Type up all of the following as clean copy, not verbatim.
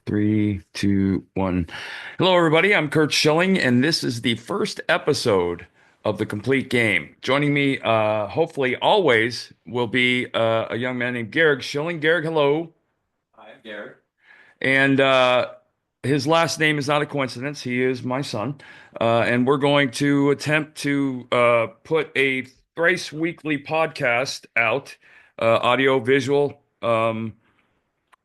Three, two, one. Hello, everybody. I'm Curt Schilling, and this is the first episode of The Complete Game. Joining me, hopefully always, will be a young man named Garrick Schilling. Garrick, hello. Hi, Gary. And his last name is not a coincidence. He is my son. And we're going to attempt to put a thrice weekly podcast out, audio, visual.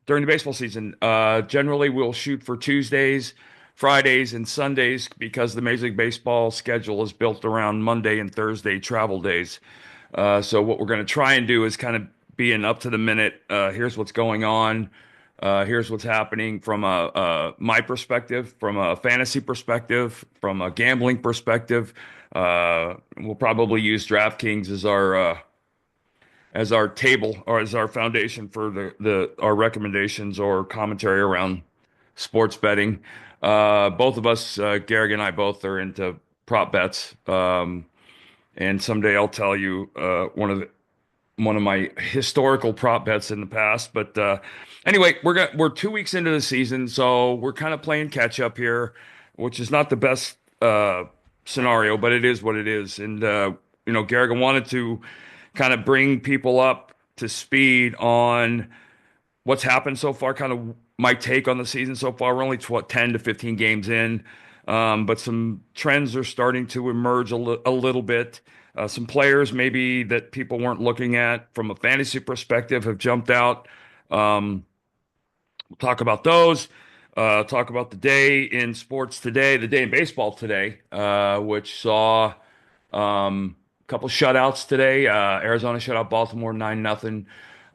During the baseball season. Generally, we'll shoot for Tuesdays, Fridays, and Sundays because the Major League Baseball schedule is built around Monday and Thursday travel days. So what we're going to try and do is kind of be an up to the minute. Here's what's going on. Here's what's happening from my perspective, from a fantasy perspective, from a gambling perspective. We'll probably use DraftKings as our table or as our foundation for the our recommendations or commentary around sports betting. Both of us, Garrick and I, both are into prop bets. And someday I'll tell you one of my historical prop bets in the past. But anyway, we're 2 weeks into the season, so we're kind of playing catch up here, which is not the best scenario, but it is what it is. And Garrick, I wanted to kind of bring people up to speed on what's happened so far, kind of my take on the season so far. We're only 10 to 15 games in, but some trends are starting to emerge a little bit. Some players maybe that people weren't looking at from a fantasy perspective have jumped out. We'll talk about those. Talk about the day in sports today, the day in baseball today, which saw a couple shutouts today. Arizona shut out Baltimore 9-0.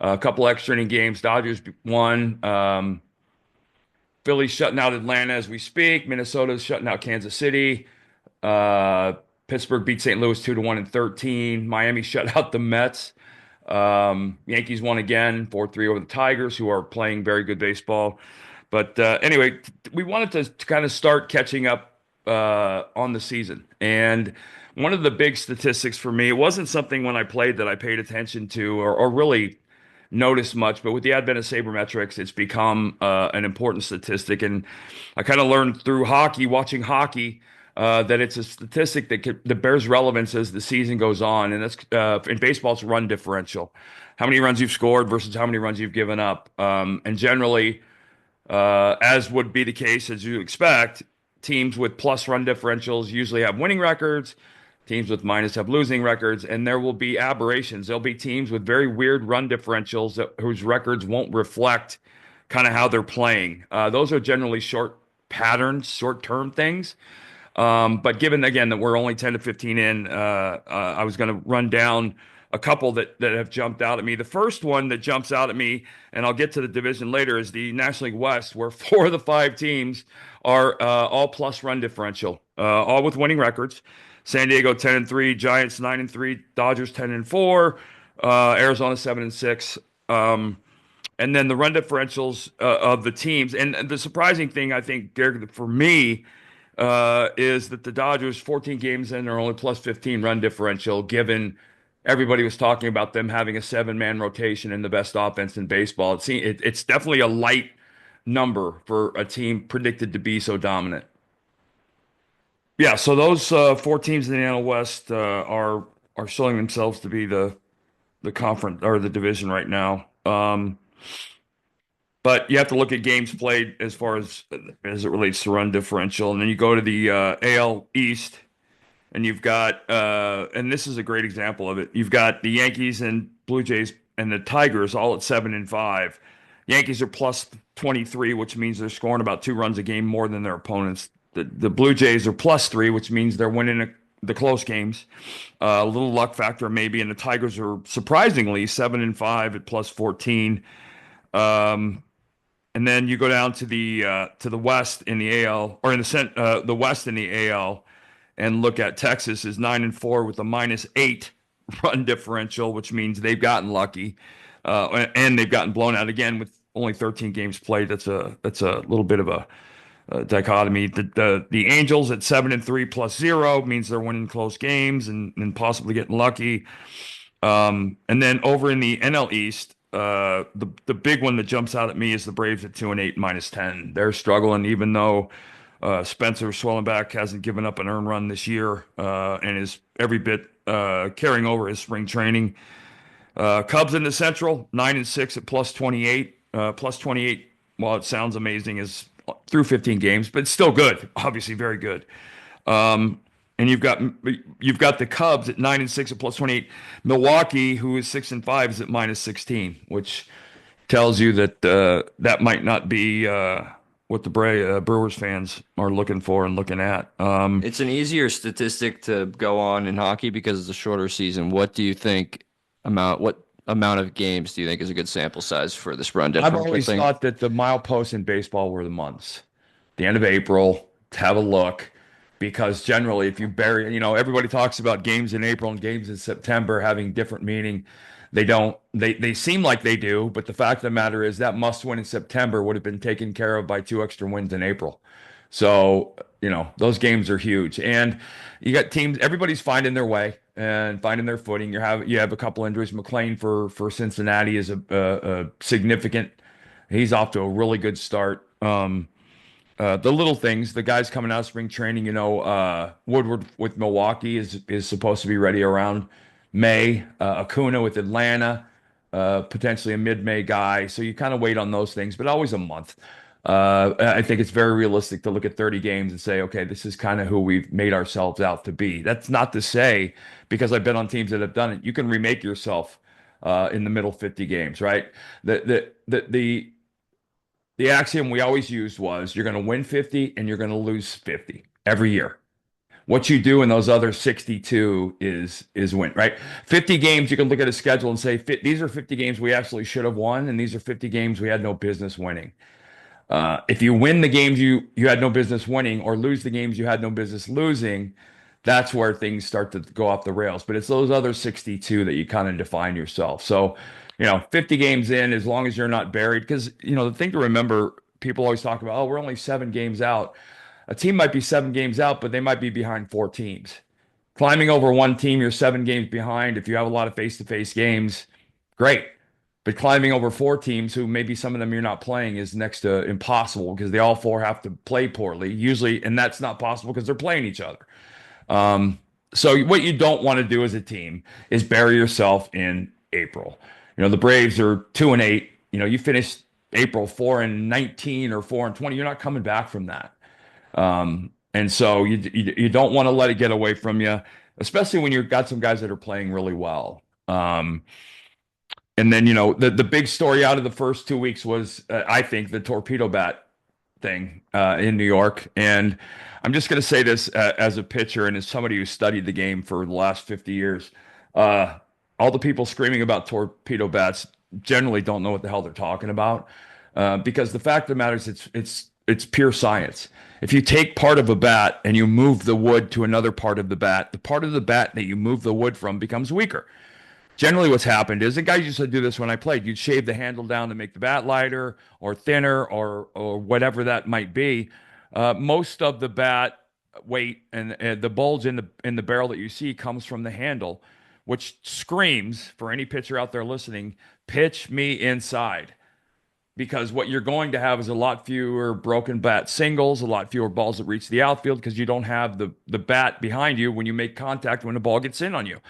A couple extra inning games. Dodgers won. Philly's shutting out Atlanta as we speak. Minnesota's shutting out Kansas City. Uh, Pittsburgh beat St. Louis 2-1 in 13. Miami shut out the Mets. Yankees won again 4-3 over the Tigers, who are playing very good baseball. But anyway, we wanted to kind of start catching up on the season. And one of the big statistics for me, it wasn't something when I played that I paid attention to or really noticed much, but with the advent of sabermetrics, it's become an important statistic. And I kind of learned through hockey, watching hockey, that it's a statistic that bears relevance as the season goes on. And that's in baseball, it's run differential. How many runs you've scored versus how many runs you've given up. And generally, as would be the case as you expect, teams with plus run differentials usually have winning records. Teams with minus have losing records, and there will be aberrations. There'll be teams with very weird run differentials whose records won't reflect kind of how they're playing. Those are generally short patterns, short-term things. But given again that we're only 10 to 15 in, I was going to run down a couple that have jumped out at me. The first one that jumps out at me, and I'll get to the division later, is the National League West, where four of the five teams are all plus run differential, all with winning records. San Diego 10-3, Giants 9-3, Dodgers 10-4, Arizona 7-6. And then the run differentials of the teams. And the surprising thing, I think, Derek, for me, is that the Dodgers, 14 games in, are only plus 15 run differential, given everybody was talking about them having a seven-man rotation and the best offense in baseball. It's definitely a light number for a team predicted to be so dominant. Yeah, so those four teams in the NL West are showing themselves to be the conference or the division right now. But you have to look at games played as far as it relates to run differential, and then you go to the AL East, and you've got and this is a great example of it. You've got the Yankees and Blue Jays and the Tigers all at 7-5. Yankees are plus 23, which means they're scoring about 2 runs a game more than their opponents. The Blue Jays are plus 3, which means they're winning the close games. A little luck factor maybe, and the Tigers are surprisingly 7-5 at plus 14. Um, and then you go down to the West in the AL or in the West in the AL and look at Texas is 9-4 with a minus 8 run differential, which means they've gotten lucky, and they've gotten blown out again with only 13 games played. That's a little bit of a dichotomy. The Angels at 7-3 plus 0 means they're winning close games and possibly getting lucky. And then over in the NL East, the big one that jumps out at me is the Braves at 2-8 -10. They're struggling, even though Spencer Swellenback hasn't given up an earned run this year and is every bit carrying over his spring training. Cubs in the Central, 9-6 at +28. +28, while it sounds amazing, is through 15 games, but it's still good. Obviously, very good. Um, and you've got the Cubs at 9-6 at +28. Milwaukee, who is 6-5, is at -16, which tells you that that might not be what the Brewers fans are looking for and looking at. It's an easier statistic to go on in hockey because it's a shorter season. What amount of games do you think is a good sample size for this run I've differential always thing? thought that the mileposts in baseball were the months. The end of April, to have a look, because generally, if you bury, everybody talks about games in April and games in September having different meaning. They don't, they seem like they do, but the fact of the matter is that must win in September would have been taken care of by two extra wins in April. So, those games are huge. And you got teams, everybody's finding their way and finding their footing. You have a couple injuries. McLean for Cincinnati is a significant. He's off to a really good start. The little things, the guys coming out of spring training, Woodward with Milwaukee is supposed to be ready around May. Acuna with Atlanta, potentially a mid-May guy. So you kind of wait on those things, but always a month. I think it's very realistic to look at 30 games and say, okay, this is kind of who we've made ourselves out to be. That's not to say, because I've been on teams that have done it, you can remake yourself in the middle 50 games, right? The axiom we always used was you're going to win 50 and you're going to lose 50 every year. What you do in those other 62 is win, right? 50 games, you can look at a schedule and say, these are 50 games we actually should have won, and these are 50 games we had no business winning. If you win the games you had no business winning or lose the games you had no business losing, that's where things start to go off the rails. But it's those other 62 that you kind of define yourself. So, 50 games in, as long as you're not buried, because, the thing to remember, people always talk about, oh, we're only 7 games out. A team might be 7 games out, but they might be behind 4 teams. Climbing over one team, you're 7 games behind. If you have a lot of face-to-face games, great. But climbing over 4 teams, who maybe some of them you're not playing, is next to impossible because they all four have to play poorly, usually, and that's not possible because they're playing each other. So what you don't want to do as a team is bury yourself in April. The Braves are 2-8. You finish April 4-19 or 4-20. You're not coming back from that. And so you don't want to let it get away from you, especially when you've got some guys that are playing really well. And then, the big story out of the first 2 weeks was, I think, the torpedo bat thing in New York. And I'm just going to say this as a pitcher and as somebody who studied the game for the last 50 years. All the people screaming about torpedo bats generally don't know what the hell they're talking about, because the fact of the matter is it's pure science. If you take part of a bat and you move the wood to another part of the bat, the part of the bat that you move the wood from becomes weaker. Generally, what's happened is, the guys used to do this when I played. You'd shave the handle down to make the bat lighter or thinner or whatever that might be. Most of the bat weight and the bulge in the barrel that you see comes from the handle, which screams for any pitcher out there listening, pitch me inside. Because what you're going to have is a lot fewer broken bat singles, a lot fewer balls that reach the outfield because you don't have the bat behind you when you make contact when the ball gets in on you.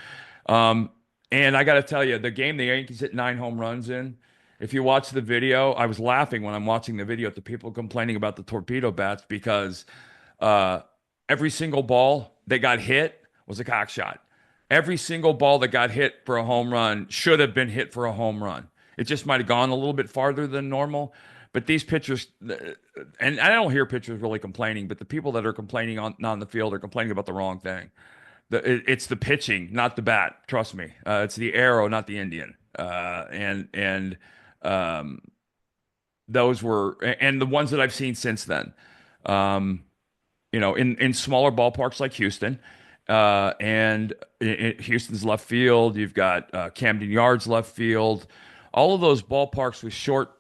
Um, and I got to tell you, the game the Yankees hit 9 home runs in, if you watch the video, I was laughing when I'm watching the video at the people complaining about the torpedo bats because uh, every single ball that got hit was a cock shot. Every single ball that got hit for a home run should have been hit for a home run. It just might have gone a little bit farther than normal. But these pitchers, and I don't hear pitchers really complaining, but the people that are complaining on the field are complaining about the wrong thing. It's the pitching, not the bat. Trust me. It's the arrow, not the Indian. And um, those were, and the ones that I've seen since then. Um, in smaller ballparks like Houston, and Houston's left field, you've got Camden Yards left field, all of those ballparks with short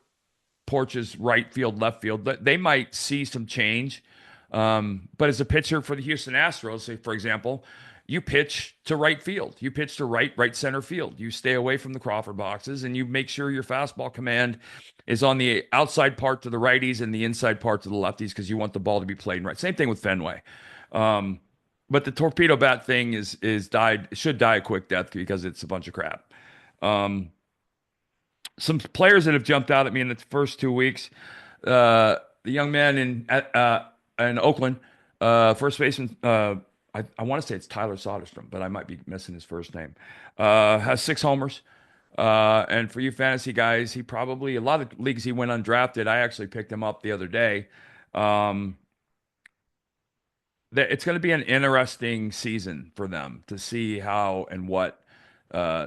porches, right field, left field, they might see some change. But as a pitcher for the Houston Astros, say, for example, you pitch to right field. You pitch to right center field. You stay away from the Crawford boxes and you make sure your fastball command is on the outside part to the righties and the inside part to the lefties because you want the ball to be played right. Same thing with Fenway. Um, but the torpedo bat thing is died should die a quick death because it's a bunch of crap. Um, some players that have jumped out at me in the first 2 weeks. The young man in Oakland, first baseman. I want to say it's Tyler Soderstrom, but I might be missing his first name. Has 6 homers. And for you fantasy guys, he probably a lot of leagues he went undrafted. I actually picked him up the other day. Um, it's going to be an interesting season for them to see how and what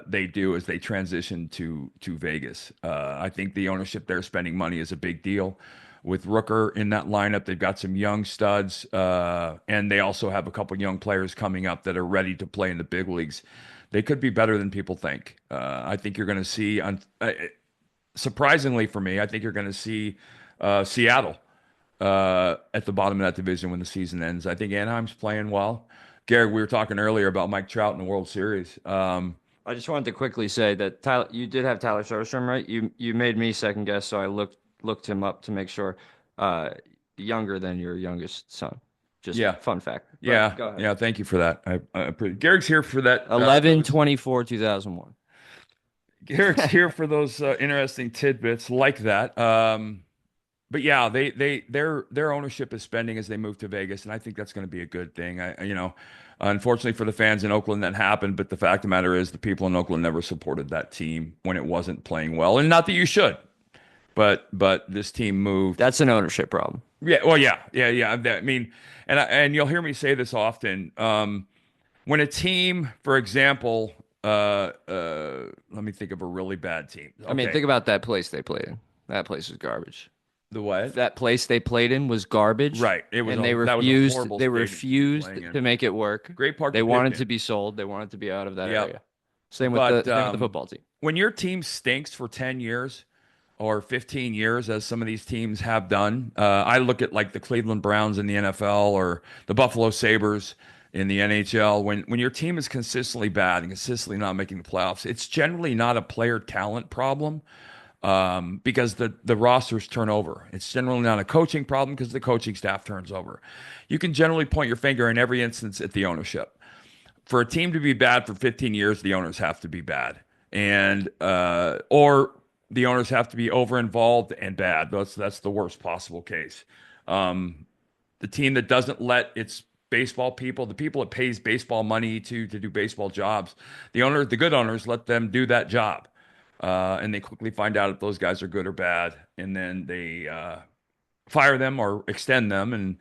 they do as they transition to Vegas. I think the ownership there spending money is a big deal. With Rooker in that lineup, they've got some young studs, and they also have a couple young players coming up that are ready to play in the big leagues. They could be better than people think. I think you're going to see, surprisingly for me, I think you're going to see Seattle at the bottom of that division when the season ends. I think Anaheim's playing well. Garrett, we were talking earlier about Mike Trout in the World Series. I just wanted to quickly say that Tyler, you did have Tyler Soderstrom, right? You made me second guess, so I looked him up to make sure. Uh, Younger than your youngest son. Just Yeah, fun fact. But yeah, go ahead. yeah. Thank you for that. Garrett's here for that. 11/24/2001. Garrett's here for those interesting tidbits like that. But yeah, their ownership is spending as they move to Vegas, and I think that's going to be a good thing. Unfortunately for the fans in Oakland, that happened. But the fact of the matter is, the people in Oakland never supported that team when it wasn't playing well, and not that you should. But this team moved. That's an ownership problem. Yeah, well, yeah. I mean, and you'll hear me say this often. When a team, for example, let me think of a really bad team. I mean, Okay, think about that place they played in. That place was garbage. the what? That place they played in was garbage. Right. And they That was a refused horrible they stadium to be refused playing in. to make it work. Great park They to pitch wanted to in. be sold. They wanted to be out of that Yep. area. Same with But the football team. when your team stinks for 10 years or 15 years, as some of these teams have done, I look at like the Cleveland Browns in the NFL or the Buffalo Sabres in the NHL. When your team is consistently bad and consistently not making the playoffs, it's generally not a player talent problem. Because the rosters turn over. It's generally not a coaching problem because the coaching staff turns over. You can generally point your finger in every instance at the ownership. For a team to be bad for 15 years, the owners have to be bad, and or the owners have to be over involved and bad. That's the worst possible case. The team that doesn't let its baseball people, the people it pays baseball money to do baseball jobs, the good owners let them do that job. And they quickly find out if those guys are good or bad, and then they fire them or extend them, and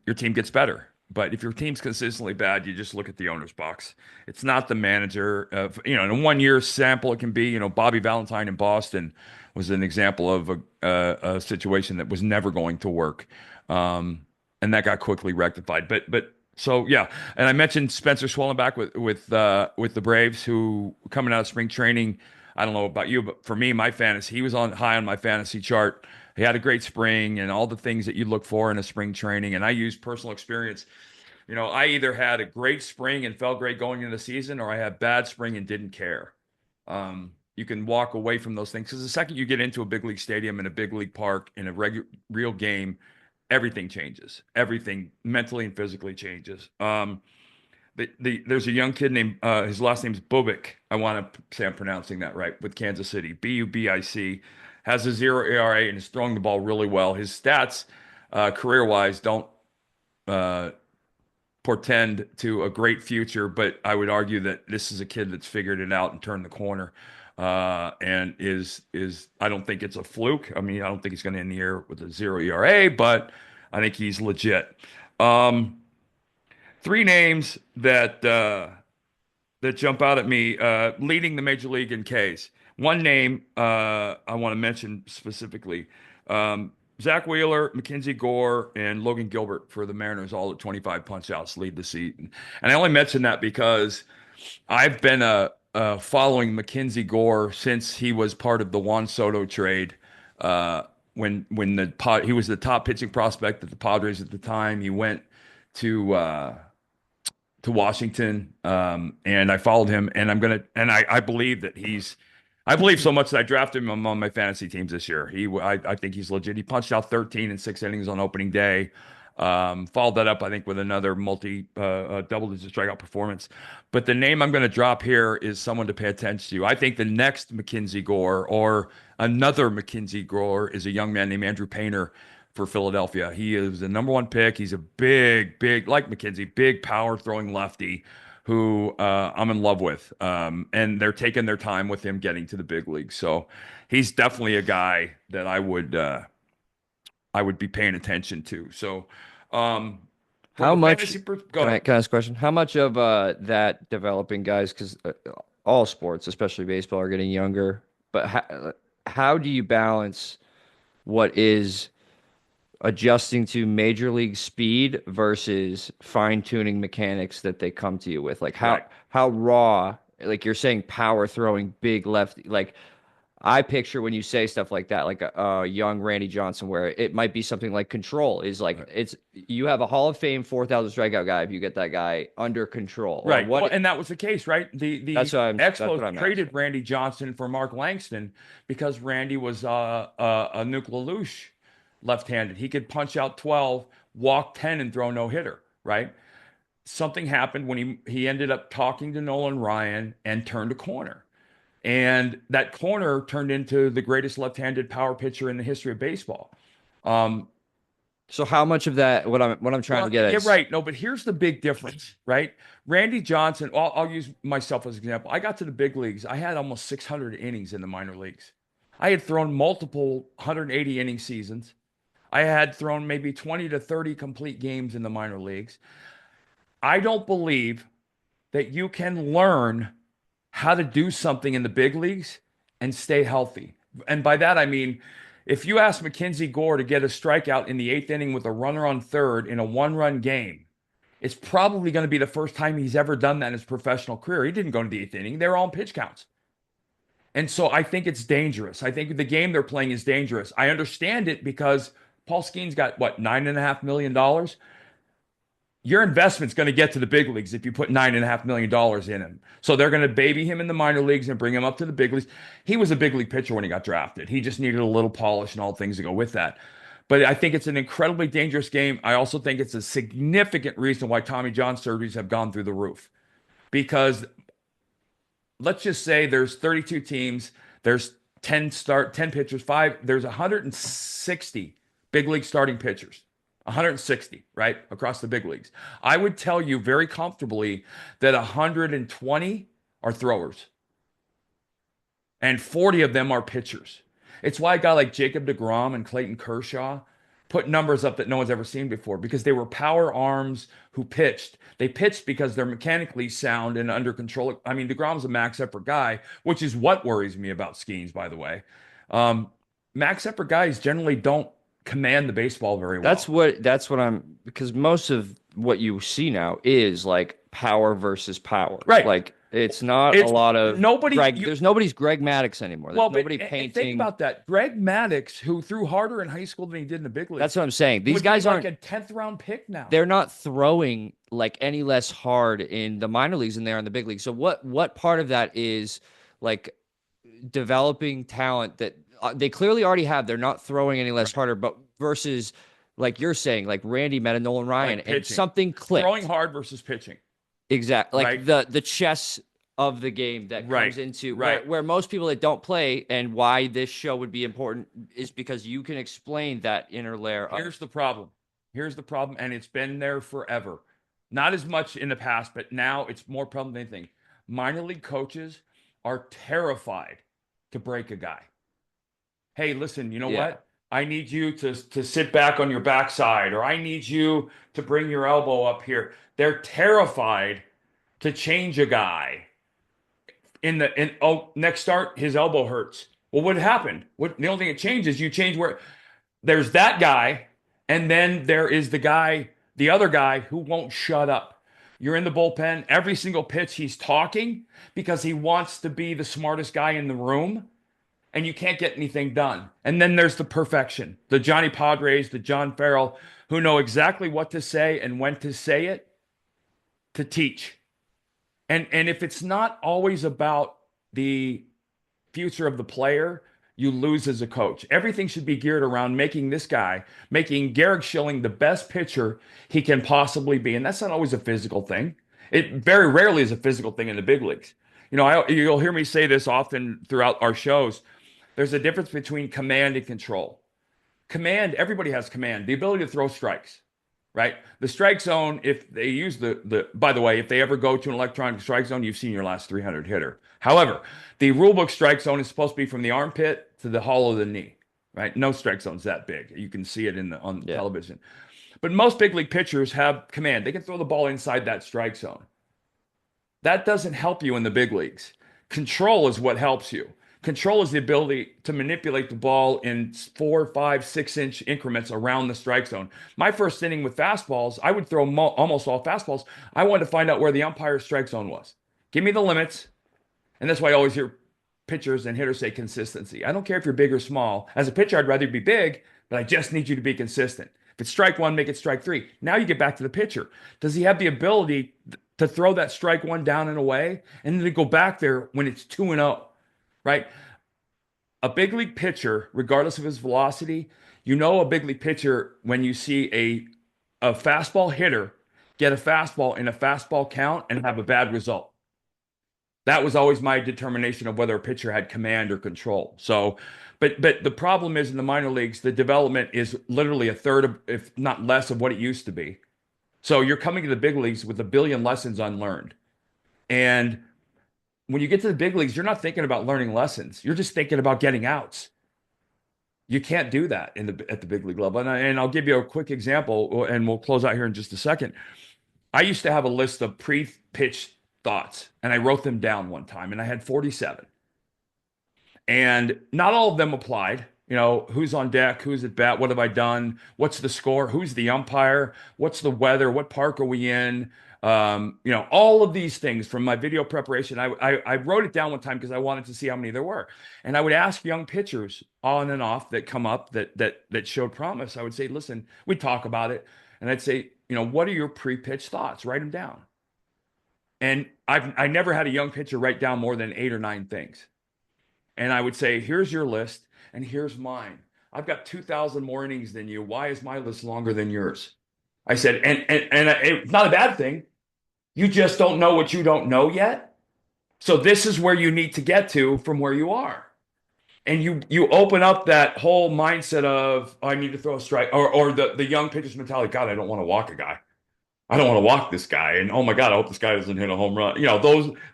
your team gets better. But if your team's consistently bad, you just look at the owner's box. It's not the manager. In a 1 year sample, it can be. Bobby Valentine in Boston was an example of a situation that was never going to work, and that got quickly rectified. But so yeah, and I mentioned Spencer Schwellenbach with the Braves, who coming out of spring training. I don't know about you, but for me, my fantasy, he was on high on my fantasy chart. He had a great spring and all the things that you look for in a spring training. And I used personal experience. I either had a great spring and felt great going into the season, or I had bad spring and didn't care. You can walk away from those things because the second you get into a big league stadium in a big league park in a real game, everything changes. Everything mentally and physically changes. There's a young kid named his last name's Bubic. I want to say I'm pronouncing that right, with Kansas City. Bubic, has a 0 ERA and is throwing the ball really well. His stats, career-wise, don't portend to a great future, but I would argue that this is a kid that's figured it out and turned the corner. And is I don't think it's a fluke. I mean, I don't think he's going to end the year with a 0 ERA, but I think he's legit. Three names that jump out at me, leading the major league in Ks. One name I want to mention specifically. Zach Wheeler, McKenzie, Gore, and Logan Gilbert for the Mariners, all at 25 punch-outs, lead the season. And I only mention that because I've been following McKenzie Gore since he was part of the Juan Soto trade. When he was the top pitching prospect at the Padres at the time, he went to to Washington, and I followed him, and I believe that I believe so much that I drafted him among my fantasy teams this year. I think he's legit. He punched out 13 in 6 innings on opening day. Followed that up, I think, with another double-digit strikeout performance. But the name I'm going to drop here is someone to pay attention to. I think the next McKenzie Gore or another McKenzie Gore is a young man named Andrew Painter for Philadelphia. He is the number one pick. He's a big, like McKenzie, big power throwing lefty who I'm in love with. And they're taking their time with him getting to the big leagues. So he's definitely a guy that I would be paying attention to. So, from How a much go ahead. can I ask a question? How much of that developing guys, because all sports, especially baseball, are getting younger, but how do you balance what is adjusting to major league speed versus fine-tuning mechanics that they come to you with? Like Right. how raw, like you're saying power throwing big lefty, like I picture when you say stuff like that, like a young Randy Johnson, where it might be something like control is like Right. it's you have a Hall of Fame 4,000 strikeout guy if you get that guy under control or Right. Well, what. and that was the case, right? The That's what Expos I'm traded asking. Randy Johnson for Mark Langston because Randy was a Nuke LaLoosh left-handed. He could punch out 12, walk 10, and throw no hitter, right? Something happened when he ended up talking to Nolan Ryan and turned a corner. And that corner turned into the greatest left-handed power pitcher in the history of baseball. Um, So how much of that what I'm trying to well, get at yeah, is right. No, but here's the big difference, right? Randy Johnson, I'll use myself as an example. I got to the big leagues. I had almost 600 innings in the minor leagues. I had thrown multiple 180 inning seasons. I had thrown maybe 20 to 30 complete games in the minor leagues. I don't believe that you can learn how to do something in the big leagues and stay healthy. And by that, I mean, if you ask McKenzie Gore to get a strikeout in the eighth inning with a runner on third in a one-run game, it's probably going to be the first time he's ever done that in his professional career. He didn't go to the eighth inning. They're all in pitch counts. And so I think it's dangerous. I think the game they're playing is dangerous. I understand it because Paul Skeen's got, what, $9.5 million? Your investment's going to get to the big leagues if you put $9.5 million in him. So they're going to baby him in the minor leagues and bring him up to the big leagues. He was a big league pitcher when he got drafted. He just needed a little polish and all things to go with that. But I think it's an incredibly dangerous game. I also think it's a significant reason why Tommy John surgeries have gone through the roof. Because let's just say there's 32 teams, there's 10 pitchers, there's 160 big league starting pitchers. 160, right? Across the big leagues. I would tell you very comfortably that 120 are throwers and 40 of them are pitchers. It's why a guy like Jacob deGrom and Clayton Kershaw put numbers up that no one's ever seen before because they were power arms who pitched. They pitched because they're mechanically sound and under control. I mean, deGrom's a max effort guy, which is what worries me about Skeens, by the way. Um, Max effort guys generally don't command the baseball very well. that's what I'm because most of what you see now is like power versus power. Right. Like it's not a It's lot of nobody. There's nobody's Greg Maddox anymore. There's Well, but nobody and think painting. about that. Greg Maddox, who threw harder in high school than he did in the big That's leagues, what I'm saying. These would be guys like aren't a 10th round pick now. they're not throwing like any less hard in the minor leagues than they are in the big leagues. So what part of that is like developing talent that they clearly already have? They're not throwing any less Right. harder, but versus like you're saying, like Randy met a Nolan Ryan Right. and Pitching. something Throwing clicked. hard versus pitching. Exactly. Like Right. the chess of the game that Right. comes into Right. where most people that don't play and why this show would be important is because you can explain that inner layer of Here's the problem. Here's the problem, and it's been there forever. Not as much in the past, but now it's more prevalent than anything. Minor league coaches are terrified to break a guy. Hey, listen, you know yeah. what? I need you to sit back on your backside, or I need you to bring your elbow up here. They're terrified to change a guy next start his elbow hurts. Well, what happened? What the only thing that changes you change where there's that guy, and then there is the other guy who won't shut up. You're in the bullpen. Every single pitch he's talking because he wants to be the smartest guy in the room and you can't get anything done. And then there's the perfection, the Johnny Padres, the John Farrell, who know exactly what to say and when to say it. to teach. And if it's not always about the future of the player, you lose as a coach. Everything should be geared around making this guy, making Garrick Schilling the best pitcher he can possibly be. And that's not always a physical thing. It very rarely is a physical thing in the big leagues. You'll hear me say this often throughout our shows. There's a difference between command and control. Command, everybody has command, the ability to throw strikes, right? The strike zone, if they use by the way, if they ever go to an electronic strike zone, you've seen your last 300 hitter. However, the rulebook strike zone is supposed to be from the armpit to the hollow of the knee, right? No strike zone's that big. You can see it on Yeah. television. But most big league pitchers have command. They can throw the ball inside that strike zone. That doesn't help you in the big leagues. Control is what helps you. Control is the ability to manipulate the ball in 4, 5, 6 inch increments around the strike zone. My first inning with fastballs, I would throw almost all fastballs. I wanted to find out where the umpire's strike zone was. Give me the limits. And that's why I always hear pitchers and hitters say consistency. I don't care if you're big or small. As a pitcher, I'd rather be big, but I just need you to be consistent. If it's strike one, make it strike three. Now you get back to the pitcher. Does he have the ability to throw that strike one down and away and then to go back there when it's 2-0, right? A big league pitcher, regardless of his velocity, a big league pitcher when you see a fastball hitter get a fastball in a fastball count and have a bad result. That was always my determination of whether a pitcher had command or control. So, but the problem is in the minor leagues, the development is literally a third of, if not less, of what it used to be. So you're coming to the big leagues with a billion lessons unlearned. And when you get to the big leagues, you're not thinking about learning lessons. You're just thinking about getting outs. You can't do that at the big league level. And I'll give you a quick example, and we'll close out here in just a second. I used to have a list of pre-pitch thoughts, and I wrote them down one time, and I had 47. And not all of them applied. Who's on deck? Who's at bat? What have I done? What's the score? Who's the umpire? What's the weather? What park are we in? All of these things from my video preparation. I wrote it down one time because I wanted to see how many there were. And I would ask young pitchers on and off that come up that showed promise. I would say, listen, we'd talk about it. And I'd say, what are your pre-pitch thoughts? Write them down. And I never had a young pitcher write down more than 8 or 9 things. And I would say, here's your list and here's mine. I've got 2,000 more innings than you. Why is my list longer than yours? I said, and it's not a bad thing. You just don't know what you don't know yet. So this is where you need to get to from where you are. And you open up that whole mindset of, oh, I need to throw a strike, or the young pitcher's mentality, God, I don't want to walk a guy. I don't want to walk this guy. And oh my God, I hope this guy doesn't hit a home run.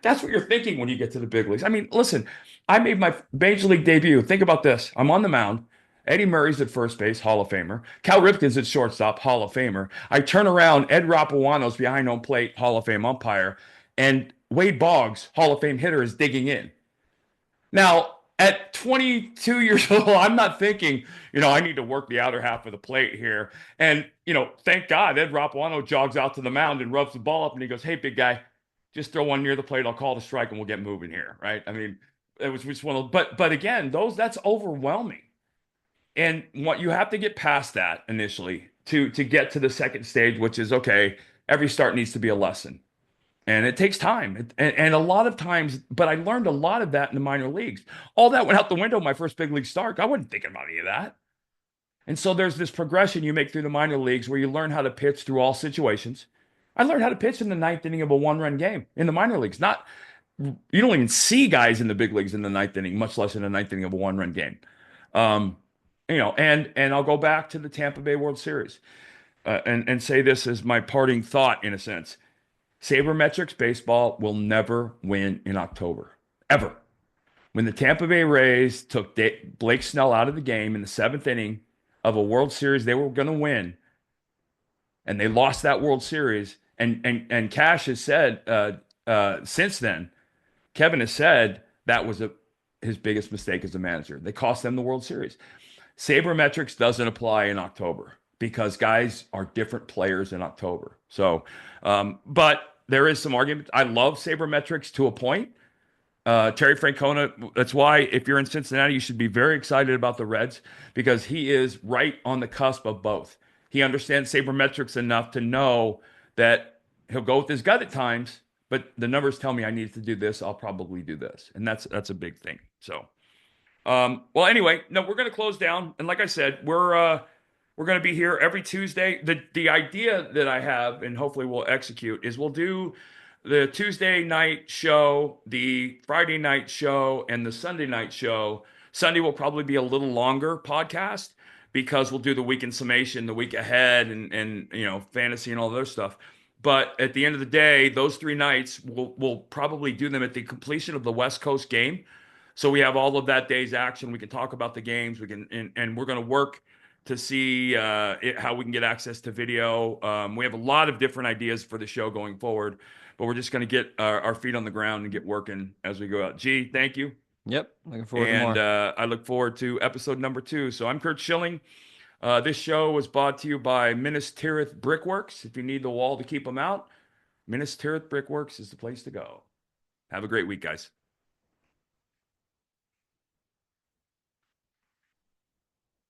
That's what you're thinking when you get to the big leagues. I mean, listen, I made my major league debut. Think about this. I'm on the mound. Eddie Murray's at first base, Hall of Famer. Cal Ripken's at shortstop, Hall of Famer. I turn around, Ed Rapawano's behind home plate, Hall of Fame umpire. And Wade Boggs, Hall of Fame hitter, is digging in. Now, at 22 years old, I'm not thinking, I need to work the outer half of the plate here. And, thank God, Ed Rapawano jogs out to the mound and rubs the ball up and he goes, hey, big guy, just throw one near the plate. I'll call the strike and we'll get moving here, right? I mean, it was just one of those, but again, that's overwhelming. And what you have to get past that initially to get to the second stage, which is, okay, every start needs to be a lesson. And it takes time. And a lot of times, but I learned a lot of that in the minor leagues. All that went out the window my first big league start. I wasn't thinking about any of that. And so there's this progression you make through the minor leagues where you learn how to pitch through all situations. I learned how to pitch in the ninth inning of a one-run game in the minor leagues. You don't even see guys in the big leagues in the ninth inning, much less in the ninth inning of a one-run game. And I'll go back to the Tampa Bay World Series and say this as my parting thought in a sense. Sabermetrics baseball will never win in October, ever. When the Tampa Bay Rays took Blake Snell out of the game in the 7th inning of a World Series they were going to win, and they lost that World Series, and Cash has said since then, Kevin has said that was his biggest mistake as a manager. They cost them the World Series. Sabermetrics doesn't apply in October because guys are different players in October. So, but there is some argument. I love sabermetrics to a point. Terry Francona, that's why if you're in Cincinnati, you should be very excited about the Reds because he is right on the cusp of both. He understands sabermetrics enough to know that he'll go with his gut at times, but the numbers tell me I need to do this. I'll probably do this, and that's a big thing. So, well, anyway, no, we're gonna close down, and like I said, we're gonna be here every Tuesday. The idea that I have, and hopefully we'll execute, is we'll do the Tuesday night show, the Friday night show, and the Sunday night show. Sunday will probably be a little longer podcast because we'll do the weekend summation the week ahead and fantasy and all the other stuff. But at the end of the day, those 3 nights we'll probably do them at the completion of the West Coast game. So we have all of that day's action. We can talk about the games. We can and we're going to work to see how we can get access to video. We have a lot of different ideas for the show going forward, but we're just going to get our feet on the ground and get working as we go out. G, thank you. Yep, looking forward to And more. I look forward to episode number 2. So I'm Curt Schilling. This show was brought to you by Minas Tirith Brickworks. If you need the wall to keep them out, Minas Tirith Brickworks is the place to go. Have a great week, guys.